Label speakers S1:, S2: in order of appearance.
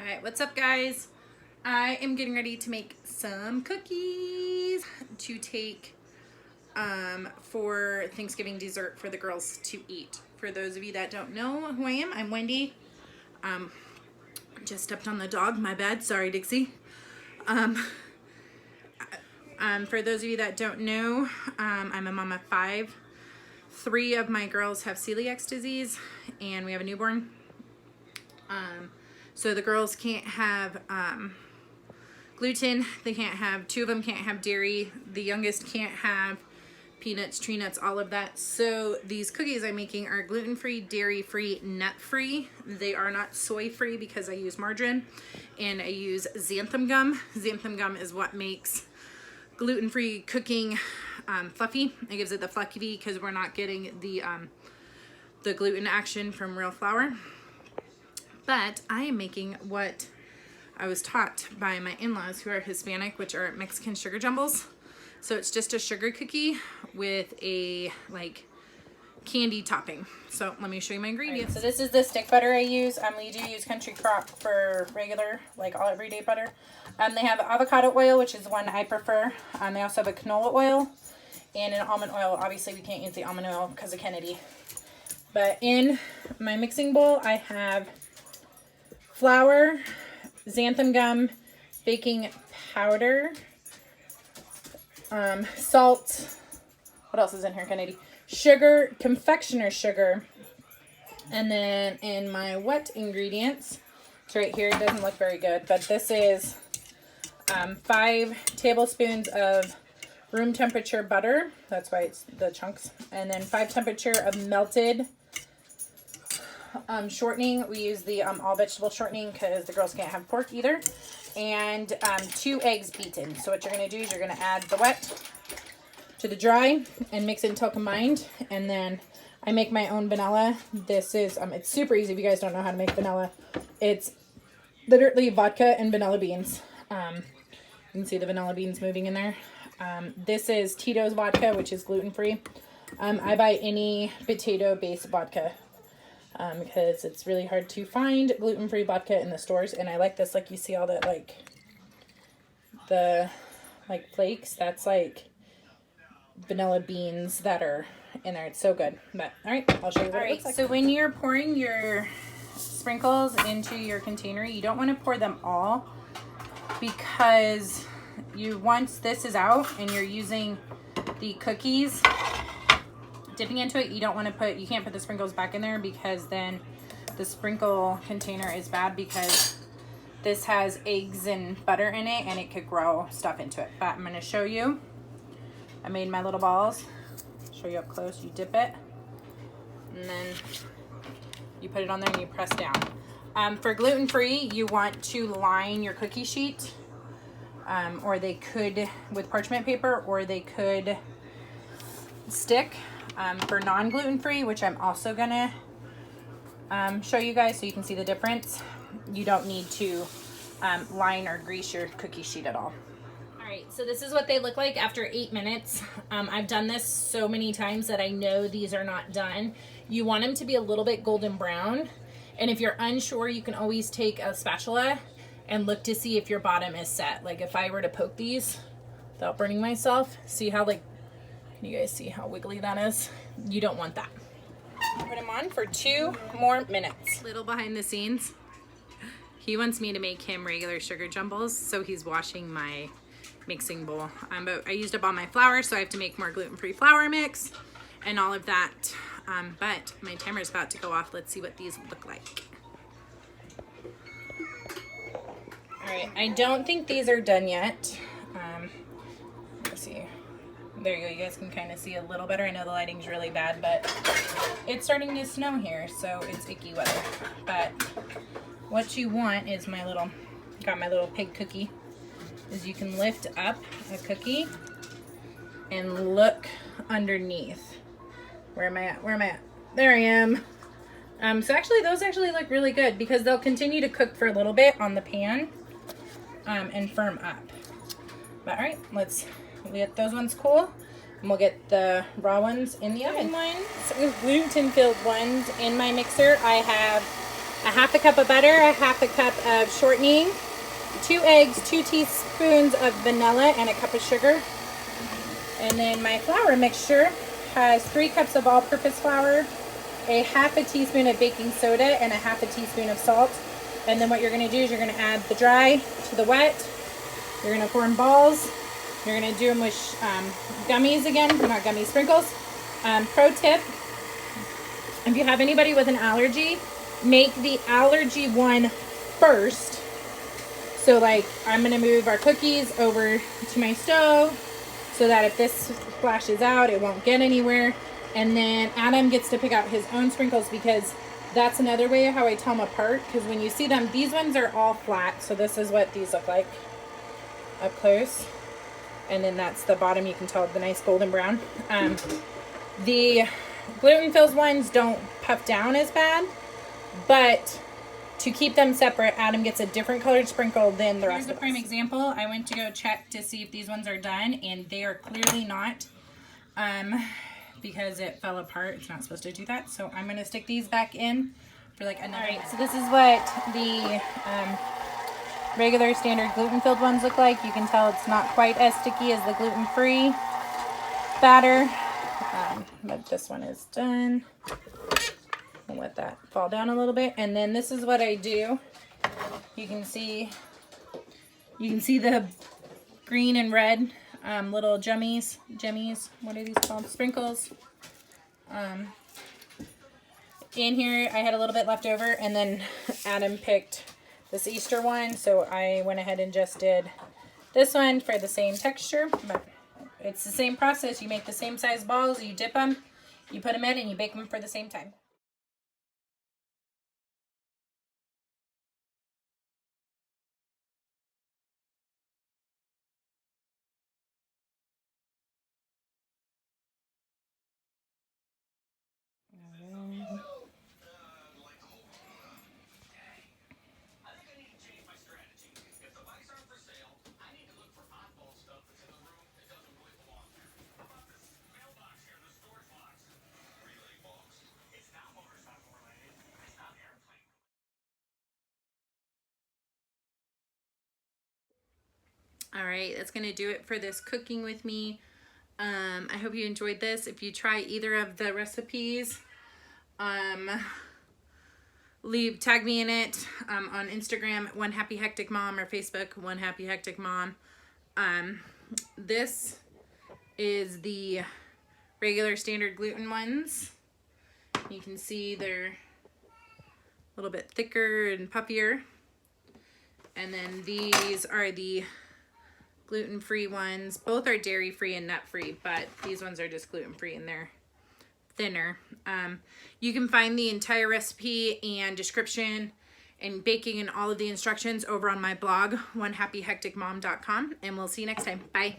S1: Alright, what's up guys? I am getting ready to make some cookies to take for Thanksgiving dessert for the girls to eat. For those of you that don't know who I am, I'm Wendy. Just stepped on the dog, my bad, sorry Dixie. For those of you that don't know, I'm a mom of 5. 3 of my girls have celiac disease and we have a newborn. So the girls can't have gluten, they can't have, 2 of them can't have dairy, the youngest can't have peanuts, tree nuts, all of that. So these cookies I'm making are gluten-free, dairy-free, nut-free. They are not soy-free because I use margarine and I use xanthan gum. Xanthan gum is what makes gluten-free cooking fluffy. It gives it the fluffy because we're not getting the gluten action from real flour. But I am making what I was taught by my in-laws who are Hispanic, which are Mexican sugar jumbles. So it's just a sugar cookie with a like candy topping. So let me show you my ingredients.
S2: Right, so this is the stick butter I use. We do use Country Crock for regular, like all everyday butter. They have avocado oil, which is the one I prefer. They also have a canola oil and an almond oil. Obviously we can't use the almond oil because of Kennedy. But in my mixing bowl I have flour, xanthan gum, baking powder, salt, what else is in here, Kennedy? Sugar, confectioner sugar, and then in my wet ingredients, it's right here, it doesn't look very good, but this is 5 tablespoons of room temperature butter, that's why it's the chunks, and then 5 temperature of melted shortening. We use the all vegetable shortening because the girls can't have pork either, and 2 eggs beaten. So what you're going to do is you're going to add the wet to the dry and mix it until combined, and then I make my own vanilla. This is it's super easy if you guys don't know how to make vanilla. It's literally vodka and vanilla beans. You can see the vanilla beans moving in there. This is Tito's vodka, which is gluten-free. I buy any potato-based vodka because it's really hard to find gluten-free vodka in the stores, and I like this. Like, you see all that, like, the, like, flakes? That's, like, vanilla beans that are in there. It's so good. But, alright, I'll show you what it looks like.
S1: So when you're pouring your sprinkles into your container, you don't want to pour them all because once this is out and you're using the cookies, dipping into it, you can't put the sprinkles back in there because then the sprinkle container is bad because this has eggs and butter in it and it could grow stuff into it. But I'm going to show you. I made my little balls. Show you up close. You dip it and then you put it on there and you press down. For gluten-free, you want to line your cookie sheet, or they could with parchment paper, or they could stick. For non-gluten-free, which I'm also gonna show you guys so you can see the difference, you don't need to line or grease your cookie sheet at all. Alright, so this is what they look like after 8 minutes. I've done this so many times that I know these are not done. You want them to be a little bit golden brown, and if you're unsure, you can always take a spatula and look to see if your bottom is set. Like if I were to poke these without burning myself, see how, like, can you guys see how wiggly that is? You don't want that. Put them on for 2 more minutes. Little behind the scenes. He wants me to make him regular sugar jumbles, so he's washing my mixing bowl. But I used up all my flour, so I have to make more gluten-free flour mix and all of that. But my timer is about to go off. Let's see what these look like. All right, I don't think these are done yet. Let's see. There you go, you guys can kind of see a little better. I know the lighting's really bad, but it's starting to snow here, so it's icky weather. But what you want is got my little pig cookie, is you can lift up a cookie and look underneath. Where am I at? Where am I at? There I am. So actually, those actually look really good because they'll continue to cook for a little bit on the pan and firm up. But alright, let's get those ones cool, and we'll get the raw ones in the oven. Gluten-filled ones in my mixer. I have
S2: a half a cup of butter, a half a cup of shortening, 2 eggs, 2 teaspoons of vanilla, and a cup of sugar. And then my flour mixture has 3 cups of all-purpose flour, a half a teaspoon of baking soda, and a half a teaspoon of salt. And then what you're going to do is you're going to add the dry to the wet. You're going to form balls. You're going to do them with gummies again, not gummies, sprinkles. Pro tip, if you have anybody with an allergy, make the allergy one first. So like, I'm going to move our cookies over to my stove so that if this splashes out, it won't get anywhere. And then Adam gets to pick out his own sprinkles, because that's another way how I tell them apart. Because when you see them, these ones are all flat. So this is what these look like up close. And then that's the bottom. You can tell the nice golden brown. The gluten-filled ones don't puff down as bad, but to keep them separate, Adam gets a different colored sprinkle than the rest of us. Here's a prime example. I went to go check to see if these ones are done, and they are clearly not. Because it fell apart. It's not supposed to do that. So I'm going to stick these back in for like another. All right, so this is what the regular standard gluten-filled ones look like. You can tell it's not quite as sticky as the gluten-free batter. But this one is done. I'll let that fall down a little bit. And then this is what I do. You can see the green and red little jimmies, what are these called? Sprinkles. In here, I had a little bit left over, and then Adam picked this Easter one, so I went ahead and just did this one for the same texture, but it's the same process. You make the same size balls, you dip them, you put them in, and you bake them for the same time. All right, that's going to do it for this cooking with me. I hope you enjoyed this. If you try either of the recipes, tag me in it on Instagram, One Happy Hectic Mom, or Facebook, One Happy Hectic Mom. This is the regular standard gluten ones. You can see they're a little bit thicker and puffier. And then these are the gluten-free ones. Both are dairy-free and nut-free, but these ones are just gluten-free and they're thinner. You can find the entire recipe and description and baking and all of the instructions over on my blog, onehappyhecticmom.com, and we'll see you next time. Bye.